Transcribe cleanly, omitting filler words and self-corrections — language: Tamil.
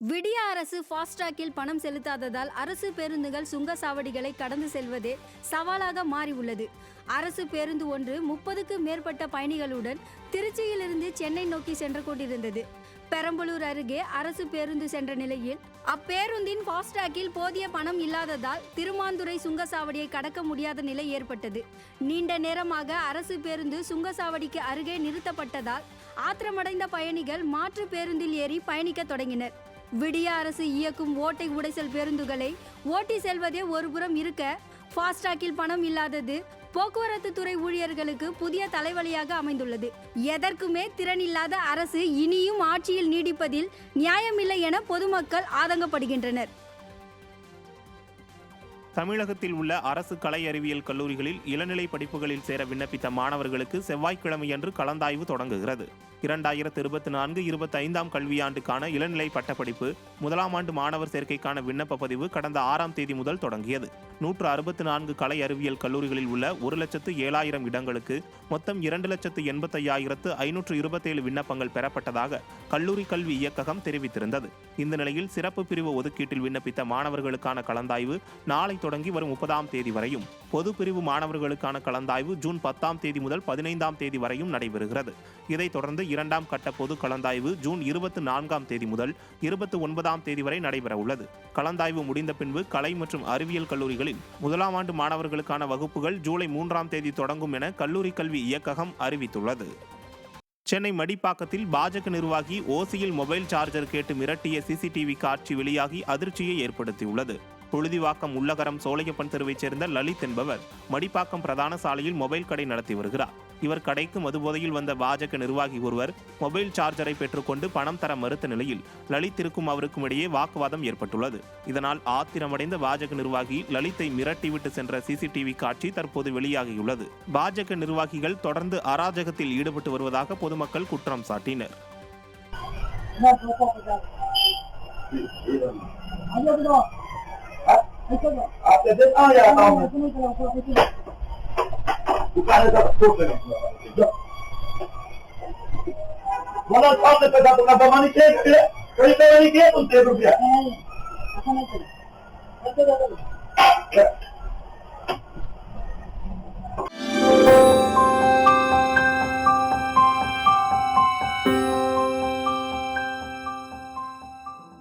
விடிய அரசு ஃபாஸ்டாகில் பணம் செலுத்தாததால் அரசு பேருந்துகள் சுங்கச்சாவடிகளை கடந்து செல்வதே சவாலாக மாறி உள்ளது. அரசு பேருந்து ஒன்று 30க்கும் மேற்பட்ட பயணிகளுடன் திருச்சியிலிருந்து சென்னை நோக்கி சென்று கொண்டிருந்தது. பெரம்பலூர் அருகே அரசு பேருந்து சென்ற நிலையில் அப்பேருந்தின் ஃபாஸ்டாகில் போதிய பணம் இல்லாததால் திருமாந்துறை சுங்கச்சாவடியை கடக்க முடியாத நிலை ஏற்பட்டது. நீண்ட நேரமாக அரசு பேருந்து சுங்கச்சாவடிக்கு அருகே நிறுத்தப்பட்டதால் ஆத்திரமடைந்த பயணிகள் மாற்று பேருந்தில் ஏறி பயணிக்க தொடங்கினர். விடிய அரசு இயக்கும் ஓட்டை உடைசல் பேருந்துகளை ஓட்டி செல்வதே ஒருபுறம் இருக்க, ஃபாஸ்டாகில் பணம் இல்லாதது போக்குவரத்து துறை ஊழியர்களுக்கு புதிய தலைவலியாக அமைந்துள்ளது. எதற்குமே திறனில்லாத அரசு இனியும் ஆட்சியில் நீடிப்பதில் நியாயமில்லை என பொதுமக்கள் ஆதங்கப்படுகின்றனர். தமிழகத்தில் உள்ள அரசு கலை அறிவியல் கல்லூரிகளில் இளநிலை படிப்புகளில் சேர விண்ணப்பித்த மாணவர்களுக்கு செவ்வாய்க்கிழமையன்று கலந்தாய்வு தொடங்குகிறது. 2024-25 கல்வியாண்டுக்கான இளநிலை பட்டப்படிப்பு முதலாம் ஆண்டு மாணவர் சேர்க்கைக்கான விண்ணப்ப பதிவு கடந்த 6ஆம் தேதி முதல் தொடங்கியது. 164 கலை அறிவியல் கல்லூரிகளில் உள்ள 1,07,000 இடங்களுக்கு மொத்தம் 2,85,527 விண்ணப்பங்கள் பெறப்பட்டதாக கல்லூரி கல்வி இயக்ககம் தெரிவித்திருந்தது. இந்த நிலையில் சிறப்பு பிரிவு ஒதுக்கீட்டில் விண்ணப்பித்த மாணவர்களுக்கான கலந்தாய்வு நாளை தொடங்கி வரும் 30ஆம் தேதி வரையும், பொது பிரிவு மாணவர்களுக்கான கலந்தாய்வு ஜூன் 10ஆம் தேதி முதல் 15ஆம் தேதி வரையும் நடைபெறுகிறது. இதைத் தொடர்ந்து 2ஆம் கட்ட பொது கலந்தாய்வு ஜூன் 24ஆம் தேதி முதல் 29ஆம் தேதி வரை நடைபெற உள்ளது. கலந்தாய்வு முடிந்த பின்பு கலை மற்றும் அறிவியல் கல்லூரிகளில் முதலாம் ஆண்டு மாணவர்களுக்கான வகுப்புகள் ஜூலை 3ஆம் தேதி தொடங்கும் என கல்லூரி கல்வி இயக்ககம் அறிவித்துள்ளது. சென்னை மடிப்பாக்கத்தில் பாஜக நிர்வாகி ஓசியில் மொபைல் சார்ஜர் கேட்டு மிரட்டிய சிசிடிவி காட்சி வெளியாகி அதிர்ச்சியை ஏற்படுத்தியுள்ளது. புழுதிவாக்கம் உள்ளகரம் சோலையப்பன் தெருவைச் சேர்ந்த லலித் என்பவர் மடிப்பாக்கம் பிரதான சாலையில் மொபைல் கடை நடத்தி வருகிறார். இவர் கடைக்கு மதுபோதையில் வந்த பாஜக நிர்வாகி ஒருவர் மொபைல் சார்ஜரை பெற்றுக்கொண்டு பணம் தர மறுத்த நிலையில் லலித்திற்கும் அவருக்கும் இடையே வாக்குவாதம் ஏற்பட்டுள்ளது. இதனால் ஆத்திரமடைந்த பாஜக நிர்வாகி லலித்தை மிரட்டிவிட்டு சென்ற சிசிடிவி காட்சி தற்போது வெளியாகியுள்ளது. பாஜக நிர்வாகிகள் தொடர்ந்து அராஜகத்தில் ஈடுபட்டு வருவதாக பொதுமக்கள் குற்றம் சாட்டினர். मला काम करता तुला प्रमाणे के कई तरह के बोलते रुपया